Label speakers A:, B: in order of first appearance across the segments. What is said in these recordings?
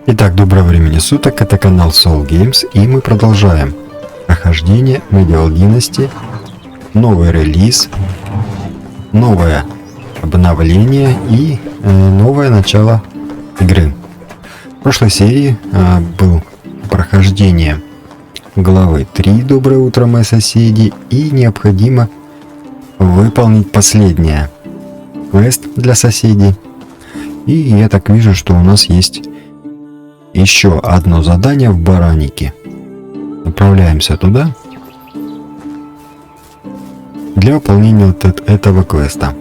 A: Итак, доброго времени суток, это канал Soul Games, и мы продолжаем прохождение Medieval Dynasty, новый релиз, новое обновление и новое начало игры. В прошлой серии было прохождение главы 3 «Доброе утро, мои соседи», и необходимо выполнить последнее квест для соседей. И я так вижу, что у нас есть еще одно задание в Баранике. Направляемся туда для выполнения вот этого квеста.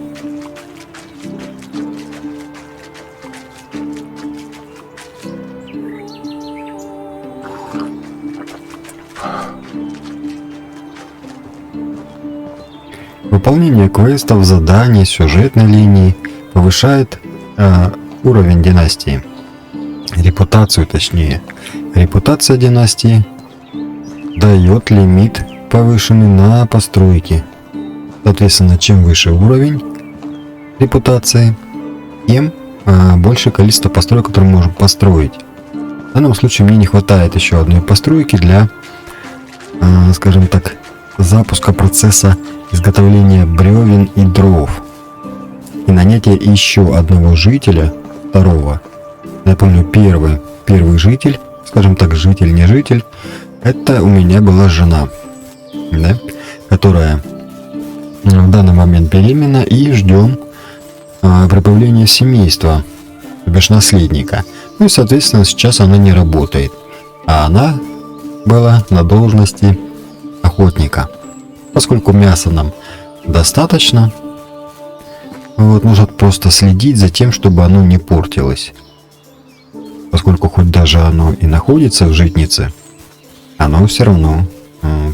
A: Выполнение квестов, заданий, сюжетной линии повышает уровень династии. Репутацию, точнее. Репутация династии дает лимит повышенный на постройки. Соответственно, чем выше уровень репутации, тем больше количество построек, которые мы можем построить. В данном случае мне не хватает еще одной постройки для, скажем так, запуска процесса изготовления бревен и дров. И нанятие еще одного жителя, второго. Я помню, первый житель, скажем так, житель, не житель, это у меня была жена, да, которая в данный момент беременна, и ждем прибавления семейства, то бишь наследника. Ну и, соответственно, сейчас она не работает, а она была на должности охотника. Поскольку мяса нам достаточно, вот, нужно просто следить за тем, чтобы оно не портилось. Поскольку хоть даже оно и находится в житнице, оно все равно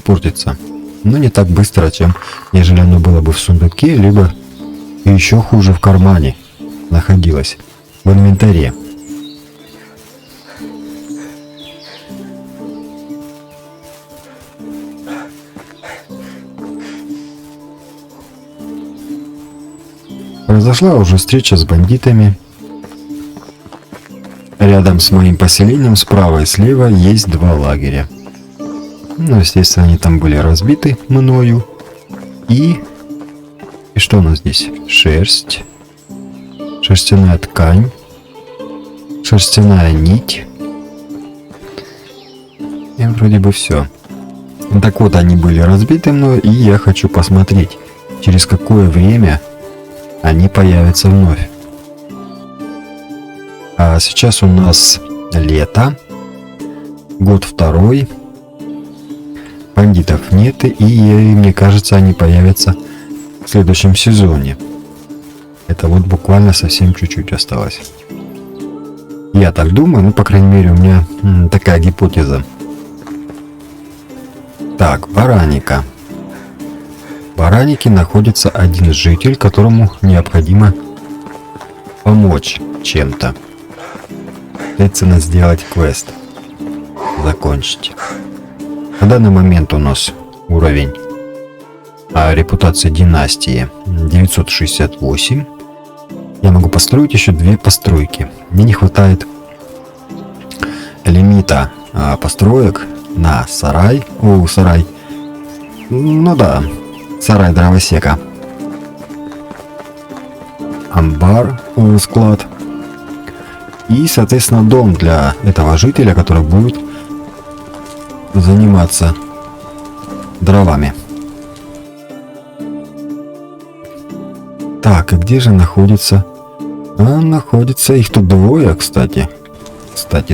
A: портится. Но не так быстро, чем нежели оно было бы в сундуке, либо еще хуже в кармане находилось, в инвентаре. Произошла уже встреча с бандитами. Рядом с моим поселением справа и слева есть два лагеря. Ну, естественно, они там были разбиты мною. И что у нас здесь? Шерсть. Шерстяная ткань. Шерстяная нить. И вроде бы все. Так вот, они были разбиты мною, и я хочу посмотреть, через какое время они появятся вновь. А сейчас у нас лето, год второй, бандитов нет, и мне кажется, они появятся в следующем сезоне. Это вот буквально совсем чуть-чуть осталось. Я так думаю, ну, по крайней мере, у меня такая гипотеза. Так, Бараника. В Баранике находится один житель, которому необходимо помочь чем-то. Соответственно, сделать квест. Закончить. На данный момент у нас уровень репутации династии 968. Я могу построить еще две постройки. Мне не хватает лимита построек на сарай. Сарай. Ну да, сарай дровосека. Амбар, склад. И, соответственно, дом для этого жителя, который будет заниматься дровами. Так, и где же находится? Находится их тут двое, кстати.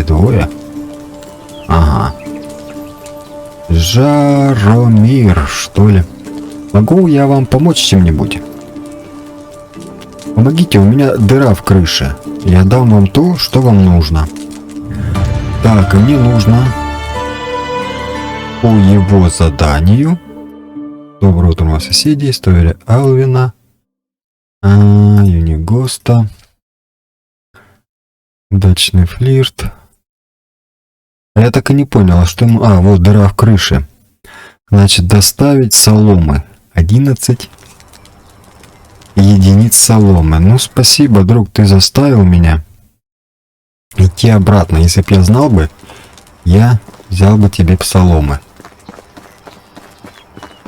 A: Двое. Ага. Жаромир, что ли? Могу я вам помочь чем-нибудь? Помогите, у меня дыра в крыше. Я дам вам то, что вам нужно. Так, мне нужно по его заданию. Доброе утро, мои соседи. История Алвина. Юнигоста. Удачный флирт. Я так и не понял, что ему... вот дыра в крыше. Значит, доставить соломы. 11 единиц соломы. Ну, спасибо, друг, ты заставил меня. идти обратно. Если бы я знал бы, я взял бы тебе соломы.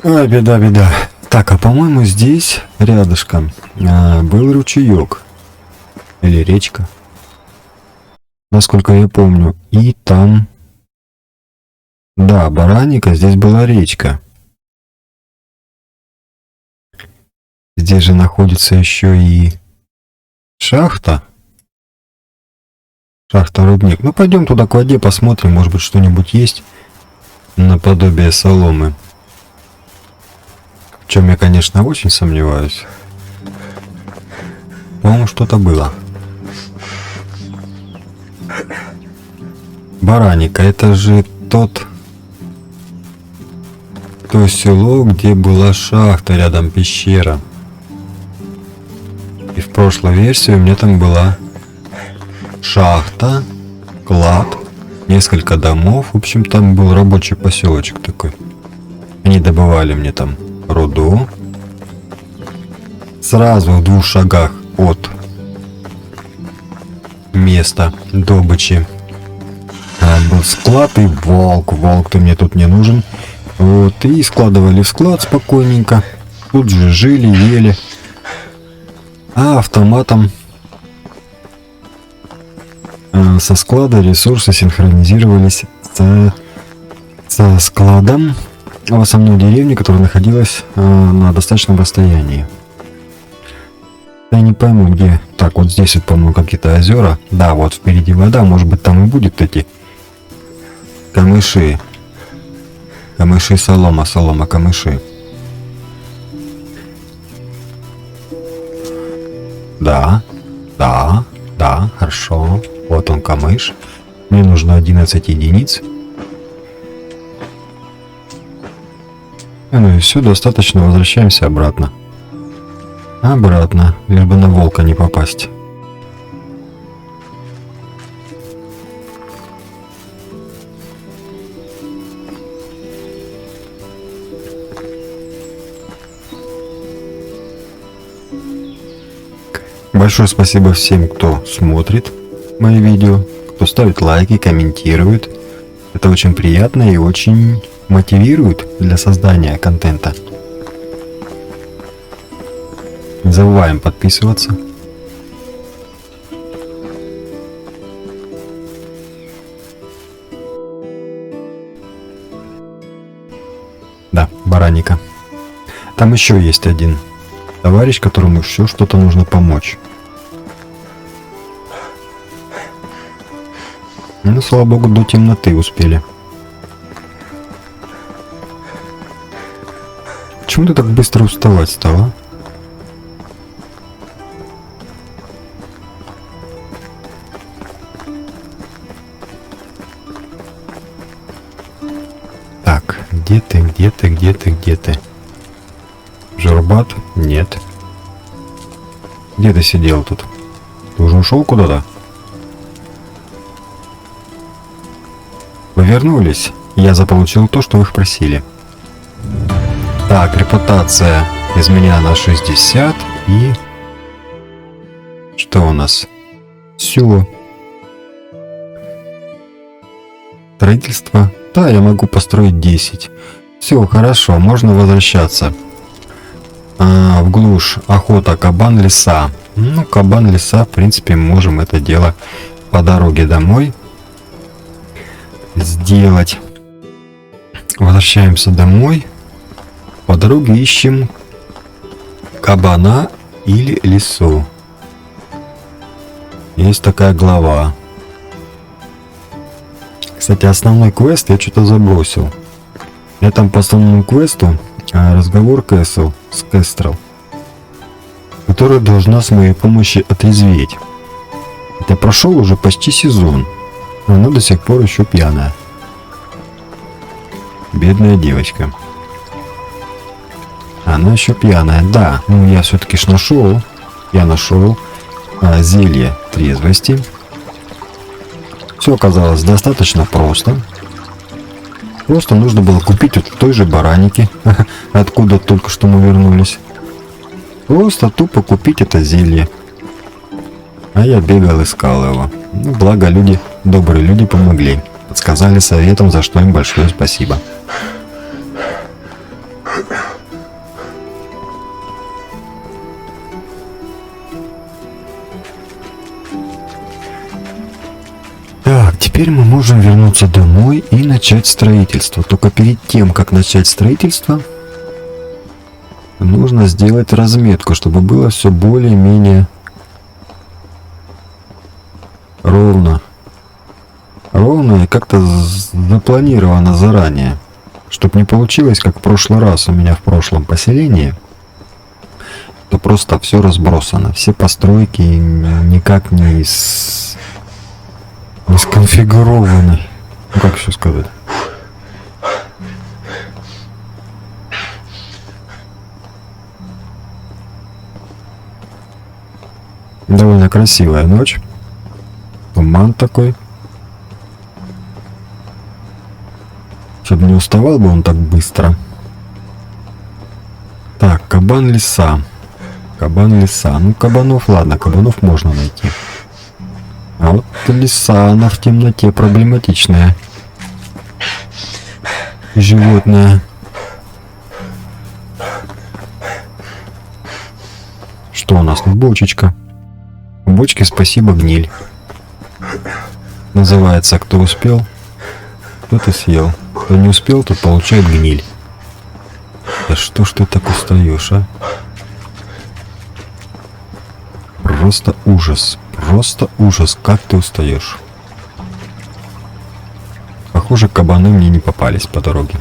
A: Ой, беда, беда. Так, а по-моему здесь рядышком был ручеек. Или речка. Насколько я помню. И там... Да, Бараника, здесь была речка. Здесь же находится еще и шахта. Шахта-рудник. Ну, пойдем туда к воде, посмотрим, может быть, что-нибудь есть наподобие соломы. В чем я, конечно, очень сомневаюсь. По-моему, что-то было. Бараника, это же то село, где была шахта, рядом пещера. И в прошлой версии у меня там была шахта, клад, несколько домов. В общем, там был рабочий поселочек такой. Они добывали мне там руду. Сразу в 2 шагах от места добычи был склад и волк. Волк-то мне тут не нужен. Вот, и складывали в склад спокойненько. Тут же жили, ели. А автоматом со склада ресурсы синхронизировались со складом в основной деревне, которая находилась на достаточном расстоянии. Я не пойму, где. Так, вот здесь вот, по-моему, какие-то озера. Да, вот впереди вода. Может быть, там и будет эти камыши. Камыши, солома, солома, камыши. Да, да, да, хорошо. Вот он, камыш. Мне нужно 11 единиц. Ну и все, достаточно. Возвращаемся обратно. Обратно, лишь бы на волка не попасть. Большое спасибо всем, кто смотрит мои видео, кто ставит лайки, комментирует. Это очень приятно и очень мотивирует для создания контента. Не забываем подписываться. Да, Бараника. Там еще есть один товарищ, которому еще что-то нужно помочь. Ну, слава богу, до темноты успели. Почему ты так быстро уставать стала? Так, где ты, где ты, где ты, где ты? Журбат? Нет. Где ты сидел тут? Ты уже ушел куда-то? Вы вернулись. Я заполучил то, что вы просили. Так, репутация изменена на 60 и... Что у нас? Все. Строительство. Да, я могу построить 10. Все, хорошо, можно возвращаться. В глушь, охота, кабан, леса. Ну, кабан, леса, в принципе, можем это дело по дороге домой сделать. Возвращаемся домой. По дороге ищем кабана или лису. Есть такая глава. Кстати, основной квест я что-то забросил. Я там по основному квесту разговор Кэссел с Кестрел, которая должна с моей помощью отрезветь. Это прошел уже почти сезон, но она до сих пор еще пьяная. Бедная девочка. Она еще пьяная, да. Ну, я все-таки нашел. Я нашел зелье трезвости. Все оказалось достаточно просто. Просто нужно было купить вот в той же Баранике, откуда только что мы вернулись. Просто тупо купить это зелье. А я бегал, искал его. Ну, благо люди, добрые люди помогли. Подсказали советом, за что им большое спасибо. Так, теперь мы можем вернуться домой и начать строительство. Только перед тем, как начать строительство, нужно сделать разметку, чтобы было все более-менее ровно. Ровно и как-то запланировано заранее. Чтобы не получилось, как в прошлый раз у меня в прошлом поселении, то просто все разбросано. Все постройки никак не сконфигурованы. Ну, как еще сказать? Довольно красивая ночь. Туман такой. Чтобы не уставал бы он так быстро. Так, кабан леса. Кабан леса. Ну, кабанов, ладно, кабанов можно найти. А вот лиса, она в темноте проблематичная. Животное. Что у нас? Бочечка. В бочке спасибо гниль. Называется, кто успел, тот и съел. Кто не успел, тот получает гниль. Да что ж ты так устаешь, а? Просто ужас. Просто ужас, как ты устаешь. Похоже, кабаны мне не попались по дороге.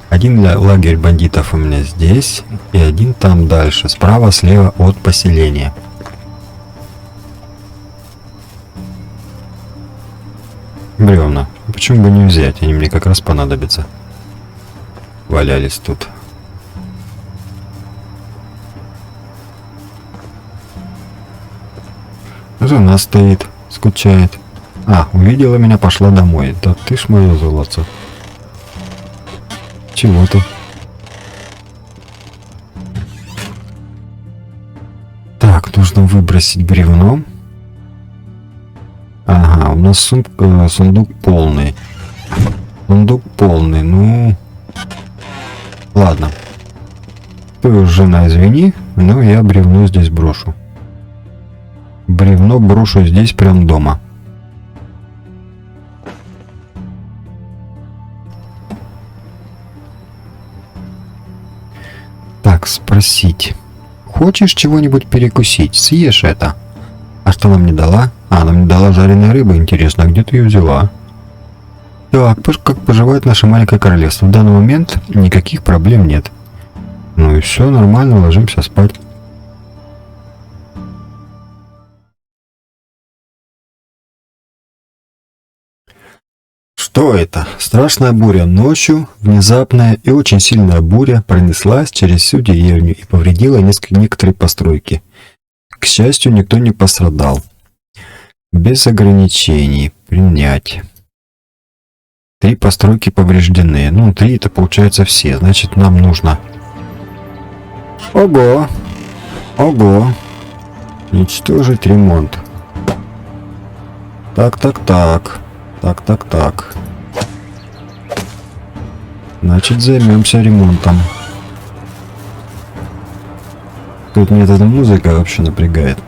A: Один лагерь бандитов у меня здесь, и один там дальше, справа, слева от поселения. Бревна. Почему бы не взять? Они мне как раз понадобятся. Валялись тут. Жена стоит, скучает. А, увидела меня, пошла домой. Да ты ж мое золото. Чего ты? Так, нужно выбросить бревно. Ага, у нас сундук полный. Сундук полный, ну... Ладно. Ты, жена, извини, но я бревно здесь брошу. Бревно брошу здесь, прям дома. Так, спросить. Хочешь чего-нибудь перекусить? Съешь это. А что нам не дала? А, нам не дала жареной рыбы. Интересно, а где ты ее взяла? Так, как поживает наше маленькое королевство? В данный момент никаких проблем нет. Ну и все, нормально, ложимся спать. Что это? Страшная буря ночью, внезапная и очень сильная буря пронеслась через всю деревню и повредила некоторые постройки. К счастью, никто не пострадал. Без ограничений. Принять. 3 постройки повреждены. Ну, 3 это получается все. Значит, нам нужно... Ого! Ого! Уничтожить ремонт. Так. Значит, займемся ремонтом. Тут мне эта музыка вообще напрягает.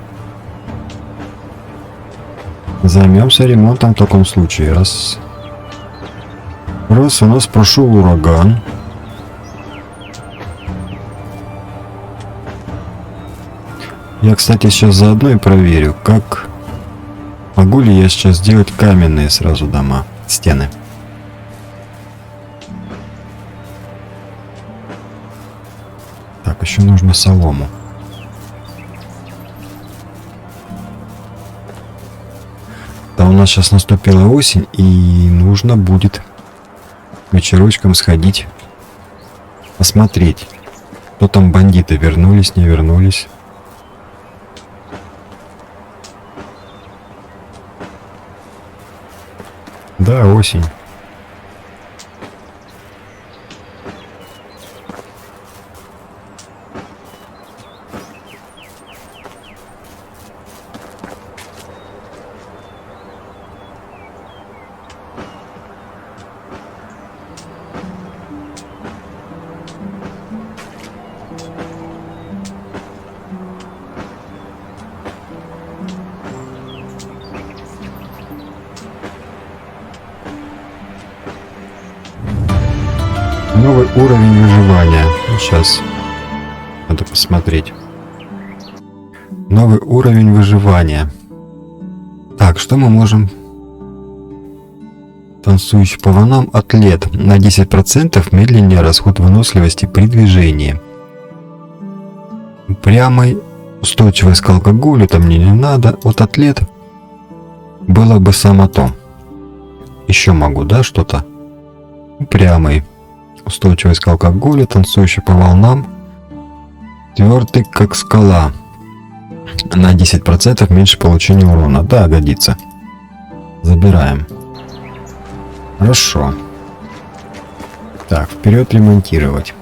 A: Займемся ремонтом в таком случае. Раз у нас прошел ураган. Я, кстати, сейчас заодно и проверю, как... Могу ли я сейчас сделать каменные сразу дома, стены. Так, еще нужно солому. Да, у нас сейчас наступила осень, и нужно будет вечерочком сходить, посмотреть, кто там бандиты, вернулись, не вернулись. Да, осень. Новый уровень выживания. Сейчас надо посмотреть. Новый уровень выживания. Так, что мы можем? Танцующий по волнам атлет. На 10% медленнее расход выносливости при движении. Упрямый, устойчивость к алкоголю, там мне не надо. Вот атлет было бы само то. Еще могу, да, что-то? Упрямый, устойчивость к алкоголю, танцующий по волнам, твердый как скала. На 10% меньше получения урона. Да, годится. Забираем. Хорошо. Так, вперед ремонтировать.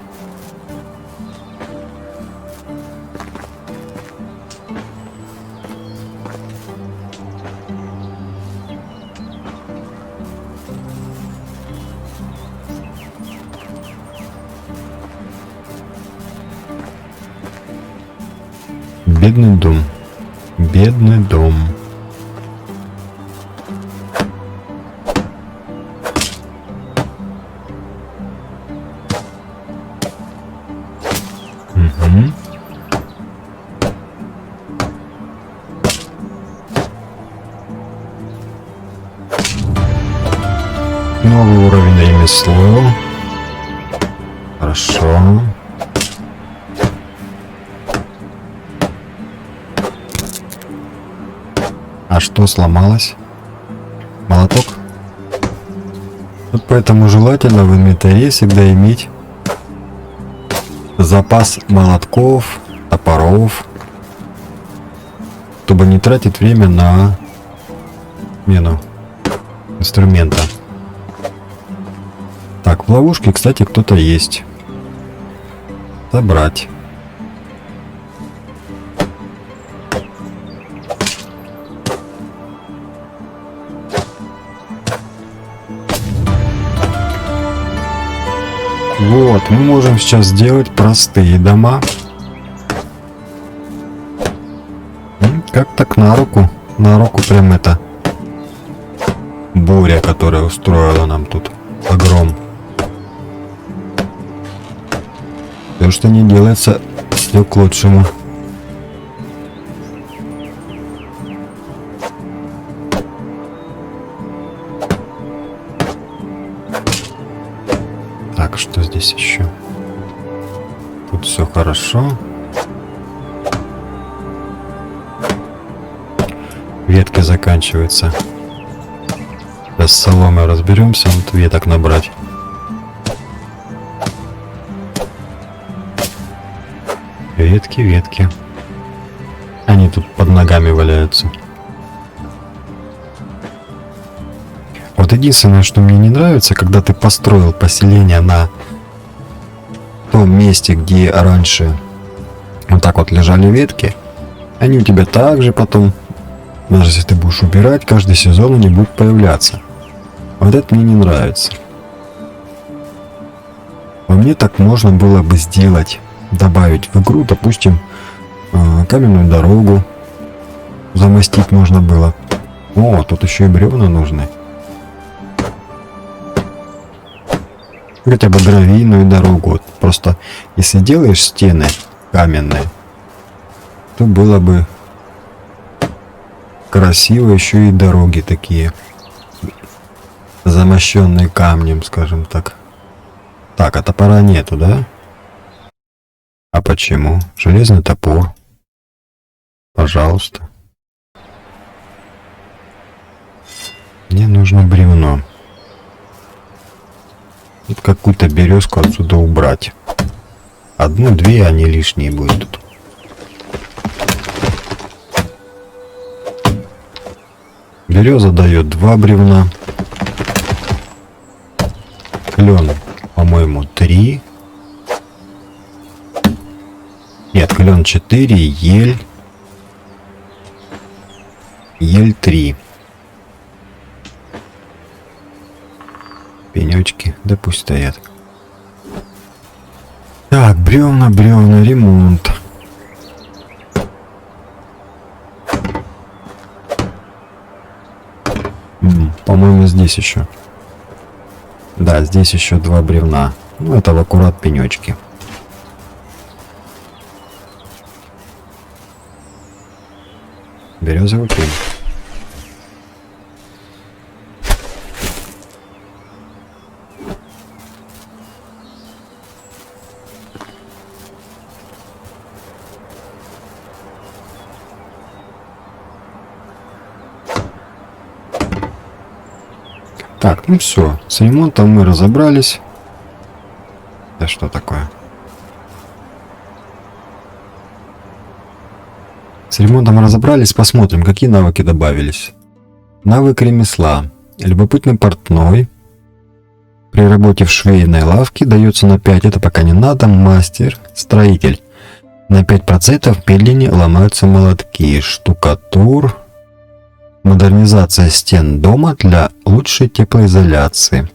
A: Бедный дом. Бедный дом. Угу. Новый уровень ремесло. Хорошо. А что сломалось? Молоток? Вот поэтому желательно в инвентаре всегда иметь запас молотков, топоров, чтобы не тратить время на смену инструмента. Так, в ловушке, кстати, кто-то есть. Собрать. Вот, мы можем сейчас сделать простые дома. Как так на руку прям это буря, которая устроила нам тут огром. Все, что не делается, все к лучшему. Так, что здесь еще? Тут все хорошо. Ветки заканчиваются. Сейчас с соломой разберемся, вот веток набрать. Ветки, ветки. Они тут под ногами валяются. Вот единственное, что мне не нравится, когда ты построил поселение на том месте, где раньше вот так вот лежали ветки, они у тебя также потом, даже если ты будешь убирать, каждый сезон они будут появляться. Вот это мне не нравится. По мне так можно было бы сделать, добавить в игру, допустим, каменную дорогу замостить можно было. О, тут еще и бревна нужны. Хотя бы гравийную дорогу. Вот просто если делаешь стены каменные, то было бы красиво. Еще и дороги такие замощенные камнем, скажем так. Так, а топора нету, да? А почему? Железный топор. Пожалуйста. Мне нужно бревно. Вот какую-то березку отсюда убрать. Одну-две, они лишние будут. Береза дает 2 бревна. Клен, по-моему, 3. Нет, клен 4, ель. Ель 3. Пенечки, да пусть стоят. Так, бревна, ремонт. По-моему, здесь еще. Да, здесь еще 2 бревна. Ну, это в аккурат пенечки. Березовый пень. Так, ну все, с ремонтом мы разобрались. Да что такое? С ремонтом разобрались, посмотрим, какие навыки добавились. Навык ремесла. Любопытный портной. При работе в швейной лавке дается на 5, это пока не надо. Мастер, строитель. На 5% медленнее ломаются молотки. Штукатур. Модернизация стен дома для лучшей теплоизоляции.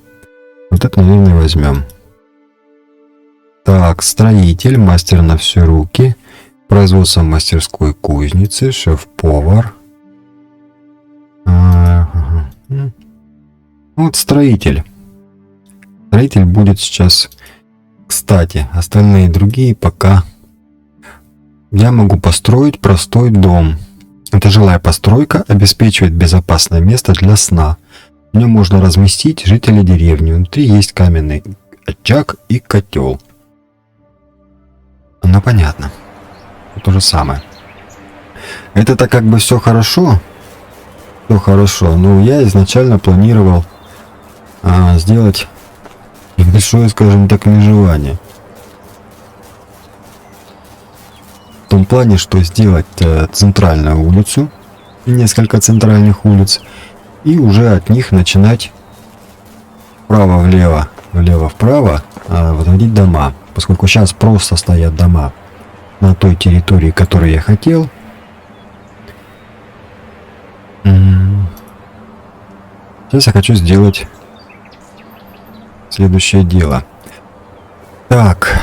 A: Вот это, наверное, возьмем. Так, строитель, мастер на все руки. Производство мастерской кузницы, шеф-повар. Вот строитель. Строитель будет сейчас. Кстати, остальные другие пока. Я могу построить простой дом. Эта жилая постройка обеспечивает безопасное место для сна. В нем можно разместить жителей деревни. Внутри есть каменный очаг и котел. Ну понятно. То же самое. Это-то как бы все хорошо. Все хорошо. Но я изначально планировал сделать небольшое, скажем так, межевание. В том плане, что сделать центральную улицу, несколько центральных улиц, и уже от них начинать вправо-влево, влево-вправо возводить дома. Поскольку сейчас просто стоят дома на той территории, которую я хотел. Сейчас я хочу сделать следующее дело. Так.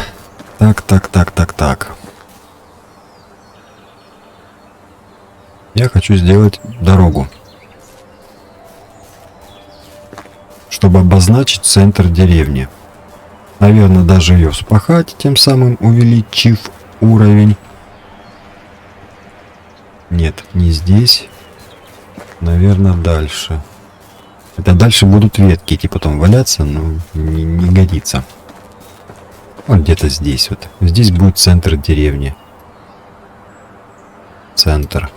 A: Я хочу сделать дорогу, чтобы обозначить центр деревни. Наверное, даже ее вспахать, тем самым увеличив уровень. Нет, не здесь. Наверное, дальше. Это дальше будут ветки идти потом валяться, но не годится. Вот где-то здесь вот. Здесь будет центр деревни. Центр.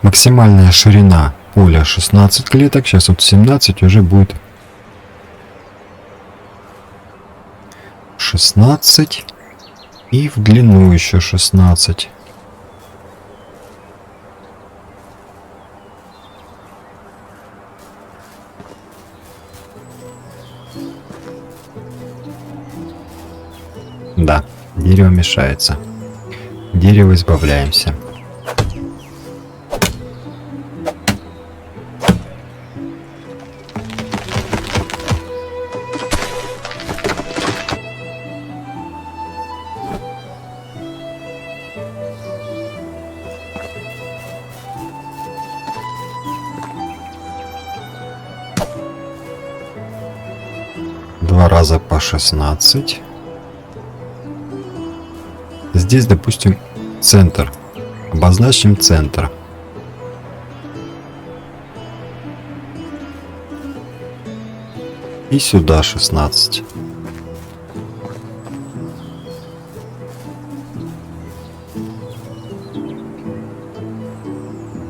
A: Максимальная ширина поля 16 клеток. Сейчас вот 17 уже будет 16. И в длину еще 16. Да, дерево мешается. Дерево избавляемся. Два раза по 16. Здесь, допустим, центр. Обозначим центр. И сюда 16.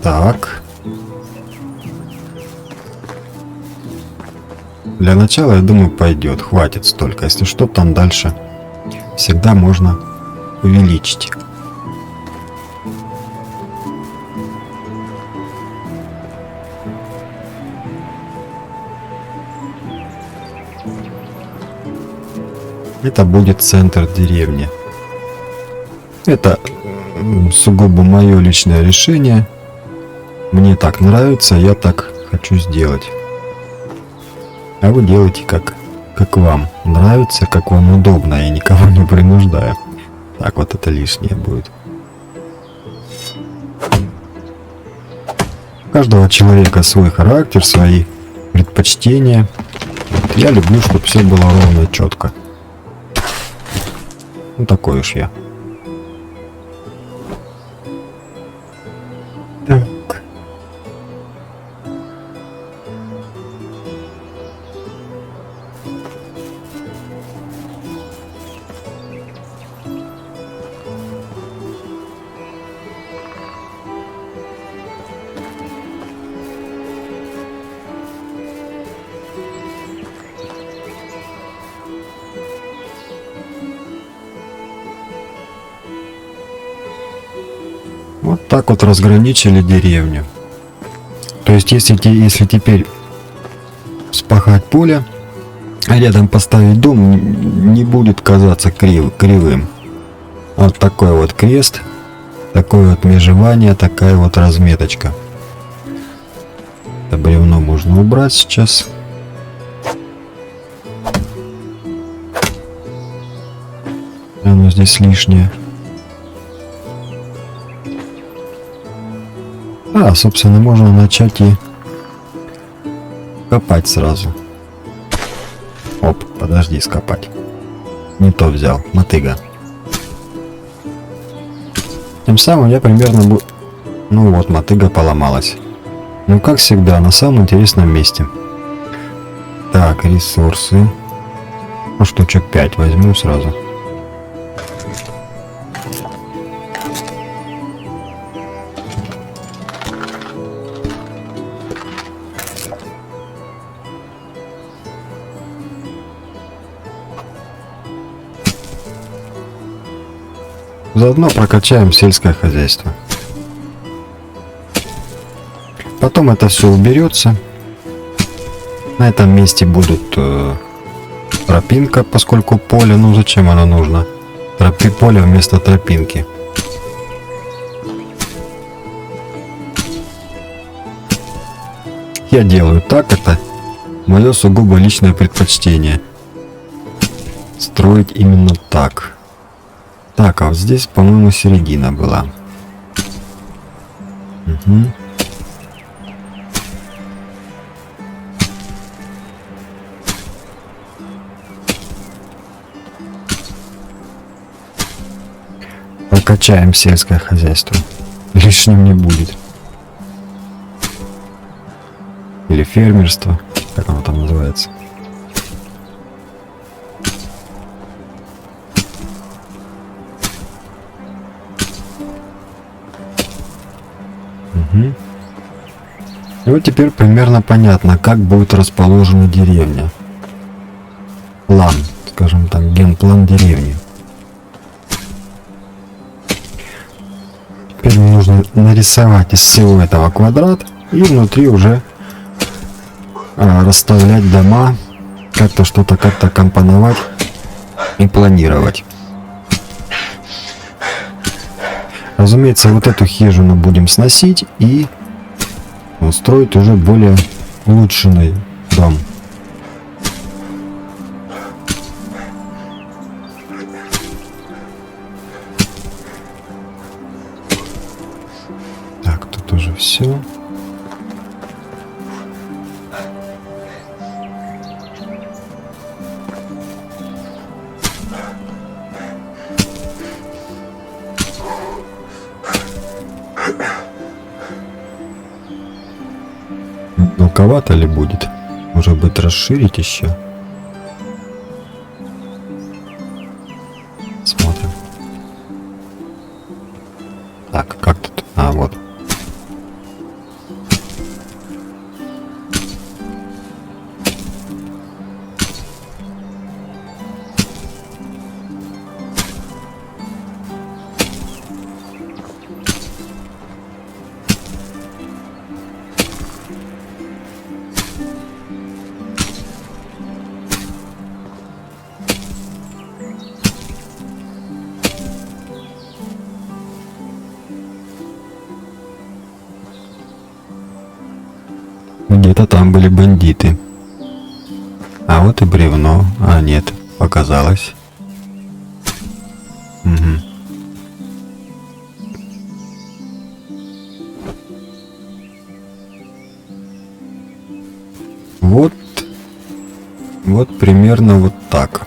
A: Так. Для начала, я думаю, пойдет. Хватит столько. Если что, там дальше всегда можно увеличить. Это будет центр деревни. Это сугубо мое личное решение. Мне так нравится, я так хочу сделать. А вы делайте как вам нравится, как вам удобно. Я никого не принуждаю. Так, вот это лишнее будет. У каждого человека свой характер, свои предпочтения. Вот я люблю, чтобы все было ровно и четко. Ну такой уж я. Так. Вот так вот разграничили деревню. То есть, если теперь спахать поле, а рядом поставить дом, не будет казаться кривым. Вот такой вот крест, такое вот межевание, такая вот разметочка. Это бревно можно убрать сейчас. Оно здесь лишнее. А, собственно, можно начать и копать сразу. Оп, подожди, скопать. Не то взял, мотыга. Тем самым я примерно ну вот, мотыга поломалась. Ну, как всегда, на самом интересном месте. Так, ресурсы. Ну, штучек 5 возьму сразу. Заодно прокачаем сельское хозяйство. Потом это все уберется. На этом месте будут тропинка, поскольку поле, ну зачем оно нужно? Поле вместо тропинки. Я делаю так, это мое сугубо личное предпочтение. Строить именно так. Так, а вот здесь, по-моему, середина была. Угу. Прокачаем сельское хозяйство. Лишним не будет. Или фермерство, как оно там называется. Угу. И вот теперь примерно понятно, как будет расположена деревня. План, скажем так, генплан деревни. Теперь мне нужно нарисовать из всего этого квадрат и внутри уже расставлять дома, как-то что-то как-то компоновать и планировать. Разумеется, вот эту хижину будем сносить и устроить уже более улучшенный дом. Так, тут уже все. Мелковато ли будет? Может быть, расширить еще? Смотрим. Так, как тут? А, вот. Где-то там были бандиты. А вот и бревно. А нет, показалось. Угу. Вот примерно вот так.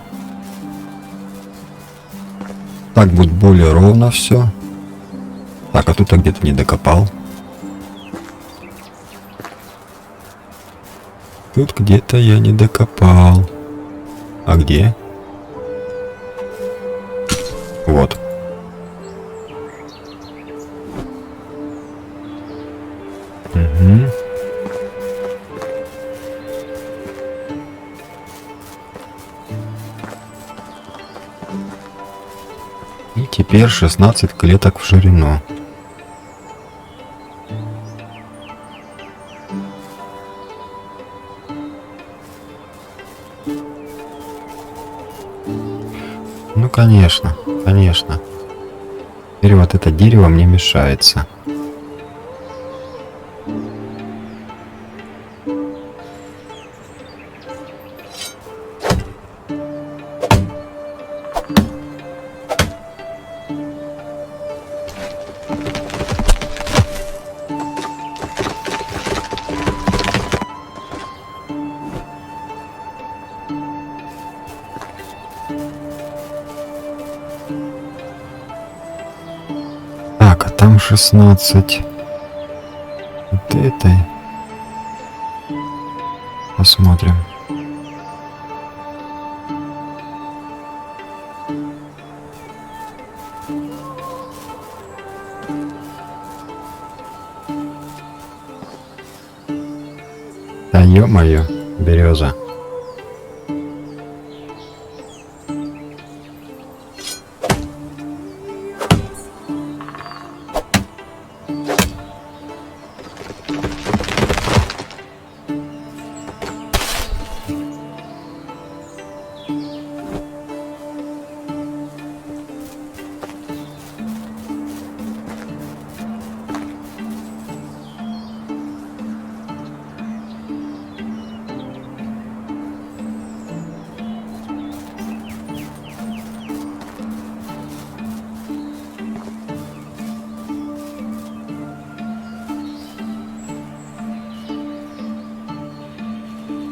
A: Так будет более ровно все. Так, а тут я где-то не докопал. Тут где-то я не докопал. А где? Вот. Угу. И теперь 16 клеток в ширину. Ну, конечно, конечно. Теперь вот это дерево мне мешается. Так, а там 16. Вот этой. Посмотрим. Да ё-моё, береза.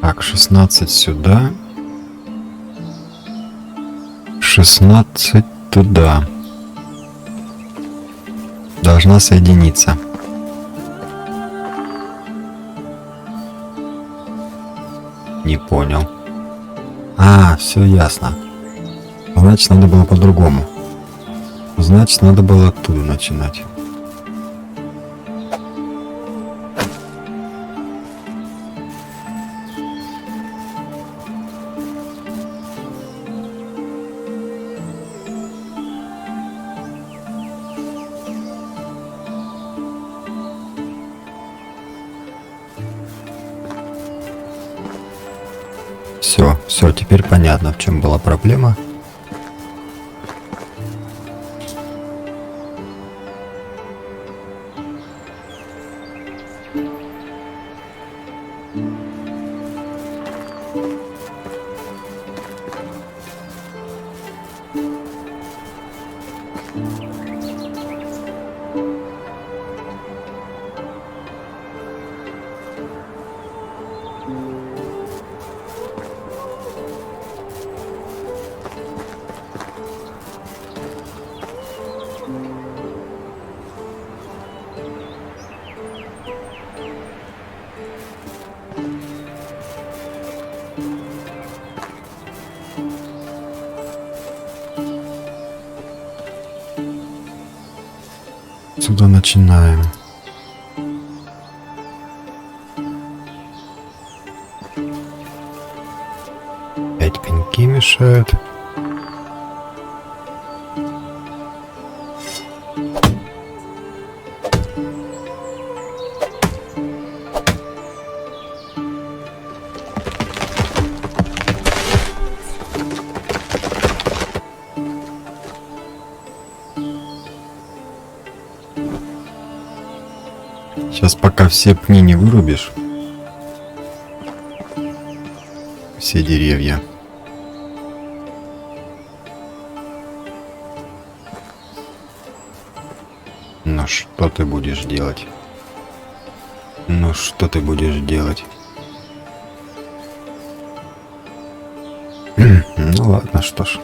A: Так, 16 сюда. 16 туда. Должна соединиться. Не понял. А, все ясно. Значит, надо было по-другому. Значит, надо было оттуда начинать. Все, теперь понятно, в чем была проблема. Отсюда начинаем. Опять пеньки мешают. Сейчас пока все пни не вырубишь, все деревья. Ну что ты будешь делать? Ну что ты будешь делать? Ну ладно, что ж.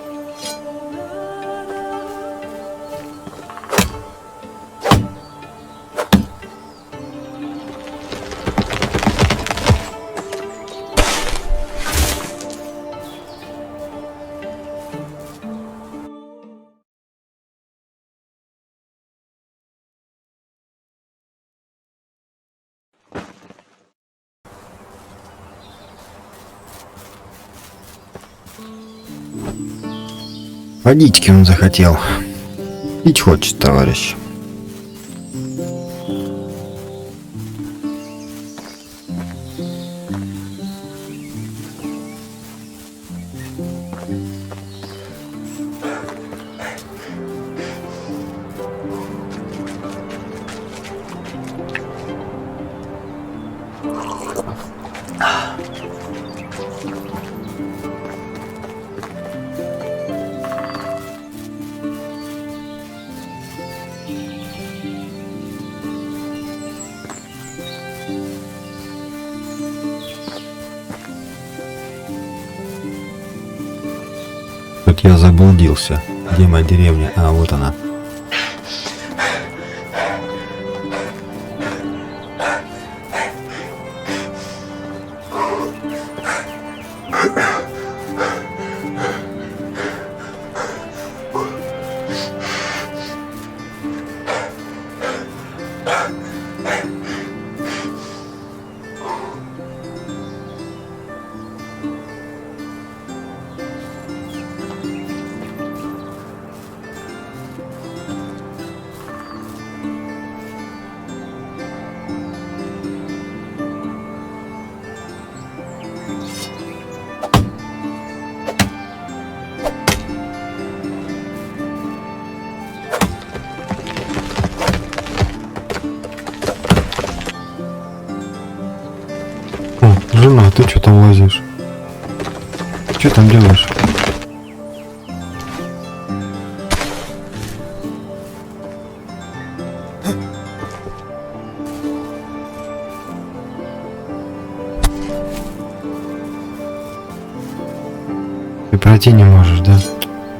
A: Водички он захотел. Пить хочет, товарищ. Тут я заблудился. Где моя деревня? А, вот она. О, жена, ты что там лазишь? Что там делаешь? Ты пройти не можешь, да?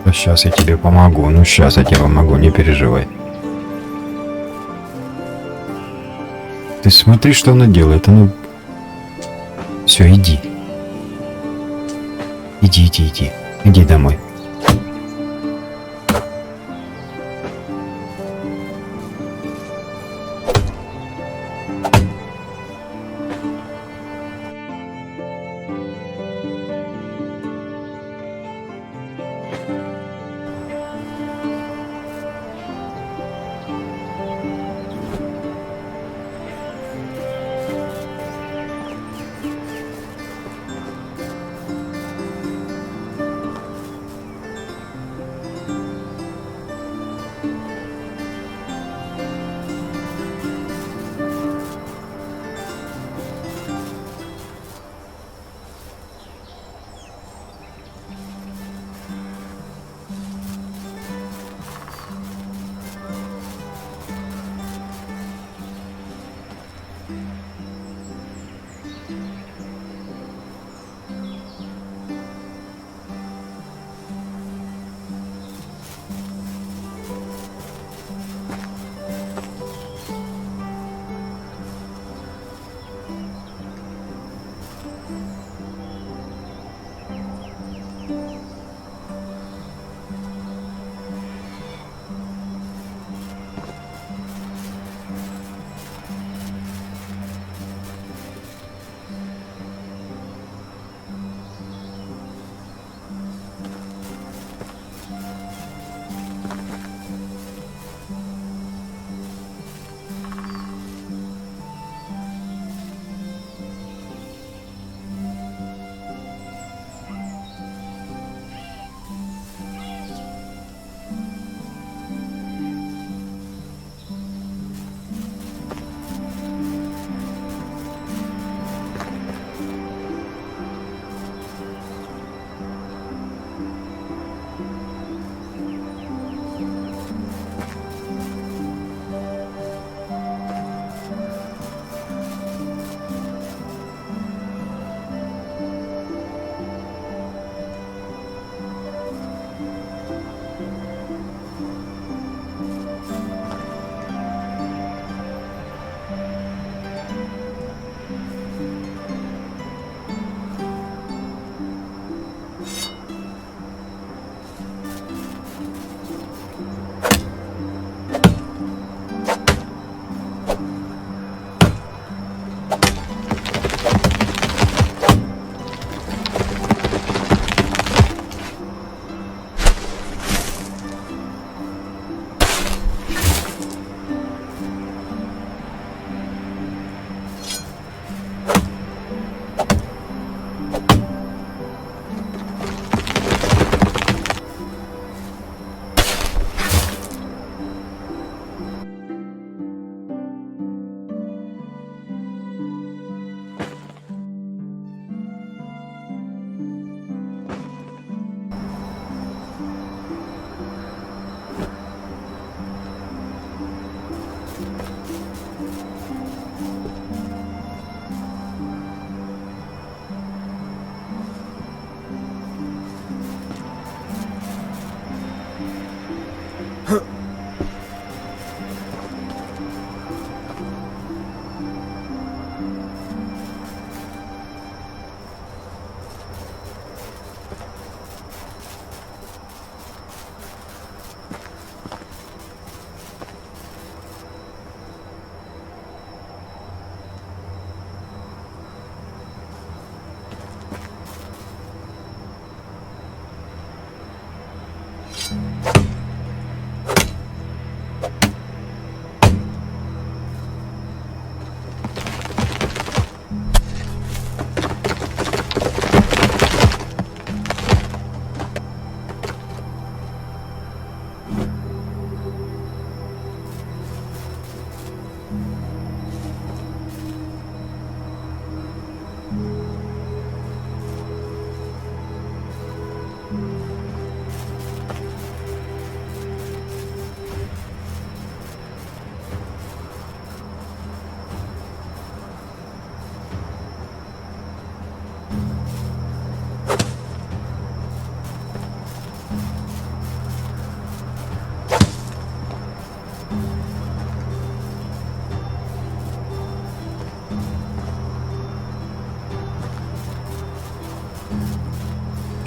A: Да сейчас я тебе помогу. Ну сейчас я тебе помогу, не переживай. Ты смотри, что она делает. Она... Все, иди. Иди. Иди домой.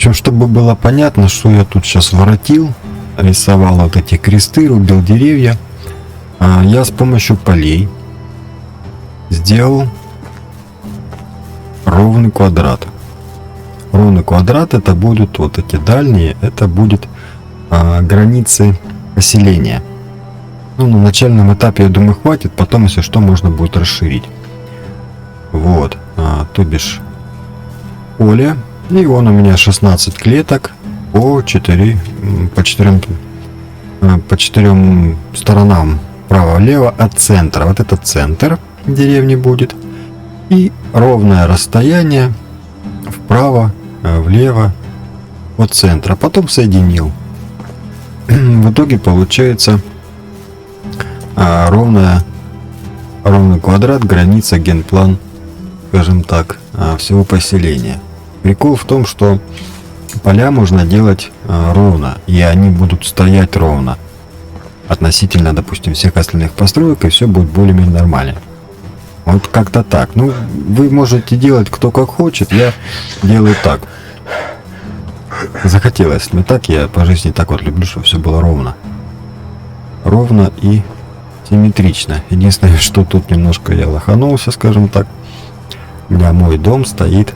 A: В общем, чтобы было понятно, что я тут сейчас воротил, рисовал вот эти кресты, рубил деревья, я с помощью полей сделал ровный квадрат. Ровный квадрат — это будут вот эти дальние, это будет границы поселения. Ну, на начальном этапе, я думаю, хватит, потом, если что, можно будет расширить. Вот, то бишь поле. И он у меня 16 клеток по 4 сторонам, право-влево от центра. Вот это центр деревни будет. И ровное расстояние вправо, влево от центра. Потом соединил. В итоге получается ровный квадрат, граница, генплан, скажем так, всего поселения. Прикол в том, что поля можно делать ровно, и они будут стоять ровно относительно, допустим, всех остальных построек, и все будет более-менее нормально. Вот как-то так. Ну, вы можете делать кто как хочет, я делаю так. Захотелось мне так, я по жизни так вот люблю, чтобы все было ровно. Ровно и симметрично. Единственное, что тут немножко я лоханулся, скажем так. У меня мой дом стоит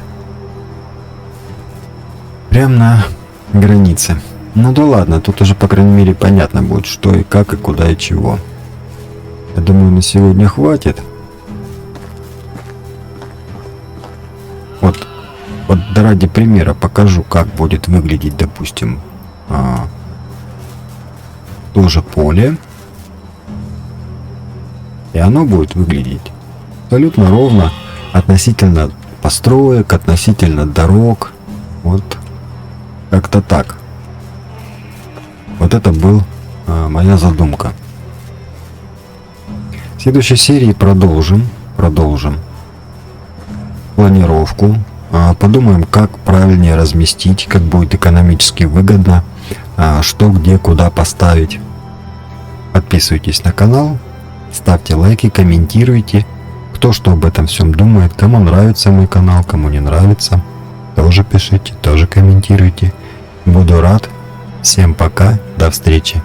A: прям на границе. Ну да ладно, тут уже по крайней мере понятно будет, что и как, и куда, и чего. Я думаю, на сегодня хватит. Вот ради примера покажу, как будет выглядеть, допустим, тоже поле. И оно будет выглядеть абсолютно ровно относительно построек, относительно дорог. Вот как-то так. Вот это был моя задумка. В следующей серии продолжим планировку. Подумаем, как правильнее разместить, как будет экономически выгодно, что, где, куда поставить. Подписывайтесь на канал, ставьте лайки, комментируйте, кто что об этом всем думает, кому нравится мой канал, кому не нравится. Тоже пишите, тоже комментируйте. Буду рад. Всем пока, до встречи.